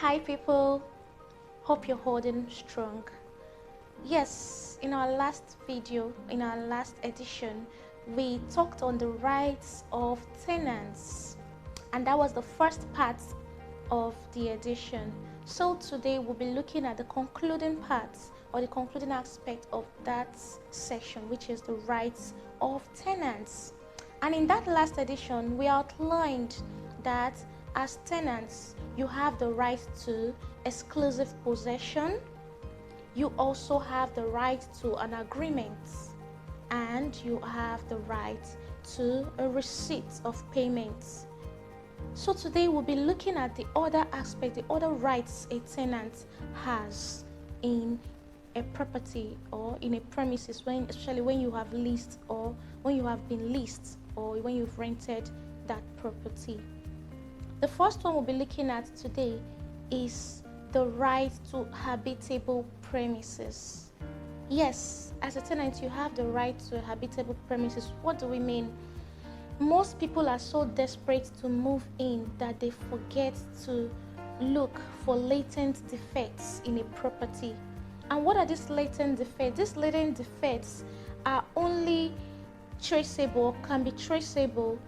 Hi people, hope you're holding strong. Yes, in our last video, in our last edition, we talked on the rights of tenants, and that was the first part of the edition. So today we'll be looking at the concluding part or the concluding aspect of that section, which is the rights of tenants. And in that last edition, we outlined that as tenants, you have the right to exclusive possession. You also have the right to an agreement, and you have the right to a receipt of payment. So today we'll be looking at the other aspect, the other rights a tenant has in a property or in a premises, especially when you have leased or when you have been leased or when you've rented that property. The first one we'll be looking at today is the right to habitable premises. Yes, as a tenant, you have the right to habitable premises. What do we mean? Most people are so desperate to move in that they forget to look for latent defects in a property. And what are these latent defects? These latent defects are only traceable, can be traceable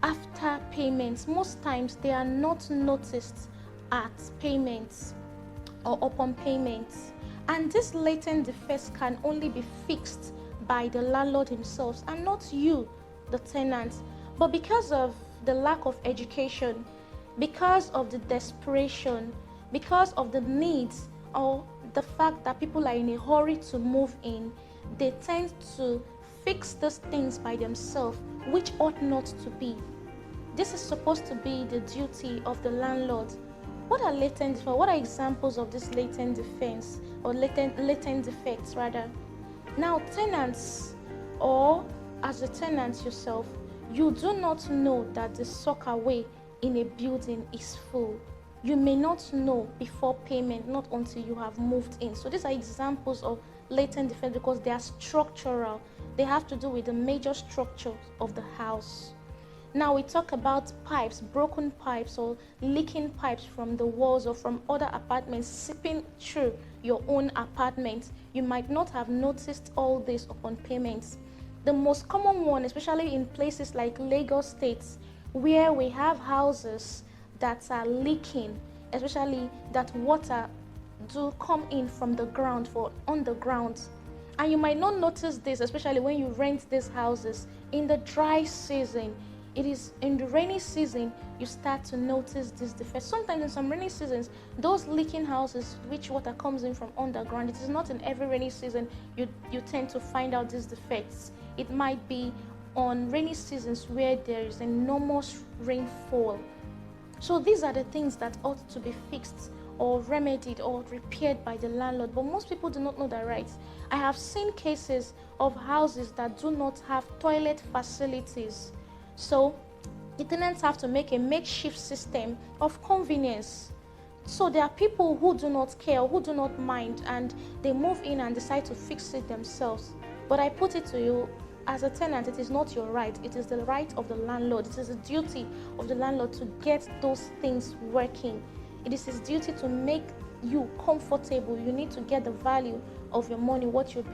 after payments. Most times they are not noticed at payments or upon payments, and these latent defects can only be fixed by the landlord himself and not you, the tenant. But because of the lack of education, because of the desperation, because of the needs, or the fact that people are in a hurry to move in, they tend to fix these things by themselves, which ought not to be. This is supposed to be the duty of the landlord. What are latent defects? What are examples of these latent defects or latent defects rather? Now, tenants, or as a tenant yourself, you do not know that the sockaway in a building is full. You may not know before payment, not until you have moved in. So these are examples of latent defects because they are structural. They have to do with the major structure of the house. Now we talk about pipes, broken pipes or leaking pipes from the walls or from other apartments seeping through your own apartment. You might not have noticed all this upon payments. The most common one, especially in places like Lagos State, where we have houses that are leaking, especially that water do come in from the ground for underground. And you might not notice this, especially when you rent these houses in the dry season. It is in the rainy season you start to notice this defect. Sometimes in some rainy seasons, those leaking houses, which water comes in from underground, it is not in every rainy season you tend to find out these defects. It might be on rainy seasons where there is enormous rainfall. So these are the things that ought to be fixed or remedied or repaired by the landlord, but most people do not know their rights. I have seen cases of houses that do not have toilet facilities. So the tenants have to make a makeshift system of convenience. So there are people who do not care, who do not mind, and they move in and decide to fix it themselves. But I put it to you, as a tenant, it is not your right. It is the right of the landlord. It is the duty of the landlord to get those things working. It is his duty to make you comfortable. You need to get the value of your money, what you're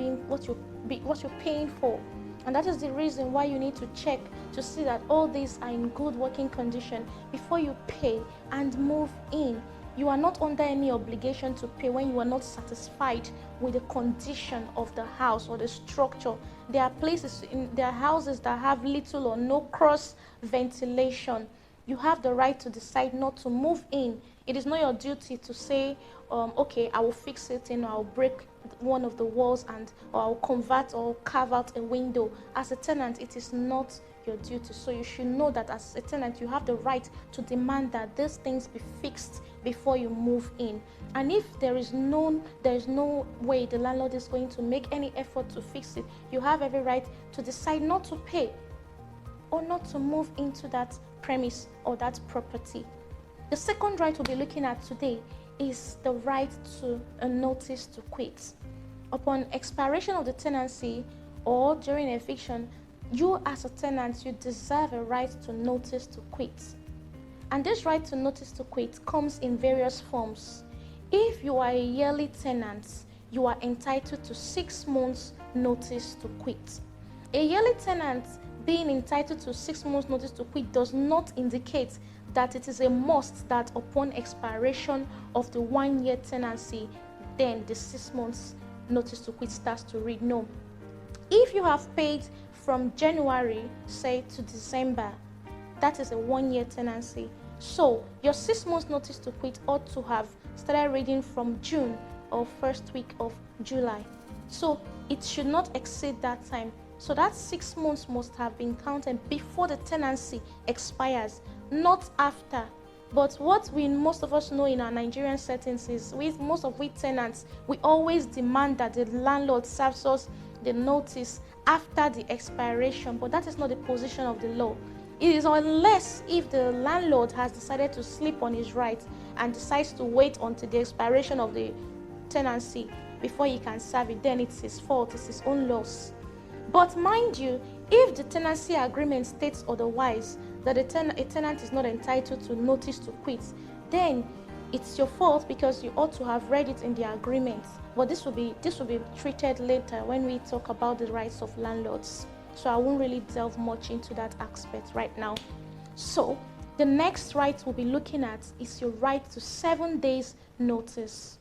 paying for. And that is the reason why you need to check to see that all these are in good working condition before you pay and move in. You are not under any obligation to pay when you are not satisfied with the condition of the house or the structure. There are houses that have little or no cross ventilation. You have the right to decide not to move in. It is not your duty to say, okay, I will fix it and I'll break one of the walls or I'll convert or carve out a window. As a tenant, it is not your duty. So you should know that as a tenant, you have the right to demand that these things be fixed before you move in. And if there is no way the landlord is going to make any effort to fix it, you have every right to decide not to pay or not to move into that premise or that property. The second right we'll be looking at today is the right to a notice to quit. Upon expiration of the tenancy or during eviction, you as a tenant, you deserve a right to notice to quit. And this right to notice to quit comes in various forms. If you are a yearly tenant, you are entitled to 6 months notice to quit. A yearly tenant being entitled to 6 months notice to quit does not indicate that it is a must that upon expiration of the 1-year tenancy, then the 6 months notice to quit starts to read. No. If you have paid from January, say, to December, that is a 1-year tenancy. So your 6 months notice to quit ought to have started reading from June or first week of July. So it should not exceed that time. So that 6 months must have been counted before the tenancy expires, not after. But what most of us know in our Nigerian settings is most of we tenants, we always demand that the landlord serves us the notice after the expiration, but that is not the position of the law. It is unless if the landlord has decided to sleep on his right and decides to wait until the expiration of the tenancy before he can serve it, then it's his fault, it's his own loss. But mind you, if the tenancy agreement states otherwise, that a tenant is not entitled to notice to quit, then it's your fault because you ought to have read it in the agreement. But this will be treated later when we talk about the rights of landlords. So I won't really delve much into that aspect right now. So the next right we'll be looking at is your right to 7 days notice.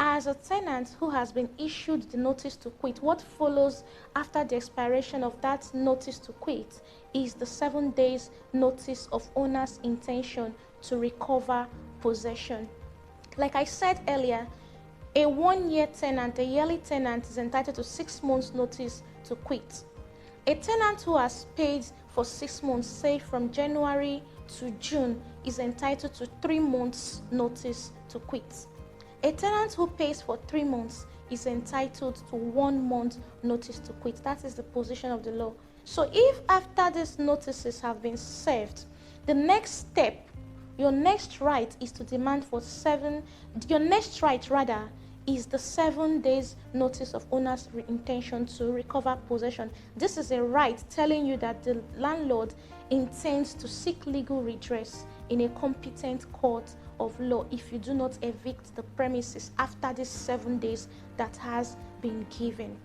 As a tenant who has been issued the notice to quit, what follows after the expiration of that notice to quit is the 7 days notice of owner's intention to recover possession. Like I said earlier, a 1-year tenant, a yearly tenant, is entitled to 6 months notice to quit. A tenant who has paid for 6 months, say from January to June, is entitled to 3 months notice to quit. A tenant who pays for 3 months is entitled to 1 month notice to quit. That is the position of the law. So if after these notices have been served, the next step, your next right is to demand for your next right rather is the 7 days notice of owner's intention to recover possession. This is a right telling you that the landlord intends to seek legal redress in a competent court of law if you do not evict the premises after these 7 days that has been given.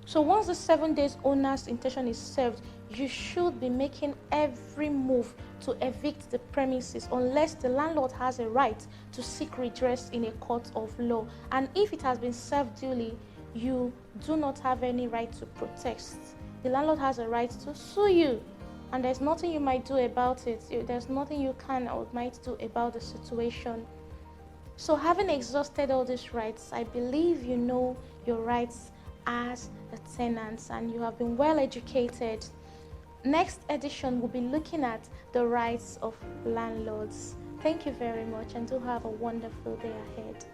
So once the 7 days owner's intention is served, you should be making every move to evict the premises unless the landlord has a right to seek redress in a court of law. And if it has been served duly, you do not have any right to protest. The landlord has a right to sue you, and there's nothing you might do about it. There's nothing you can or might do about the situation. So having exhausted all these rights, I believe you know your rights as a tenant and you have been well educated. Next edition will be looking at the rights of landlords. Thank you very much and do have a wonderful day ahead.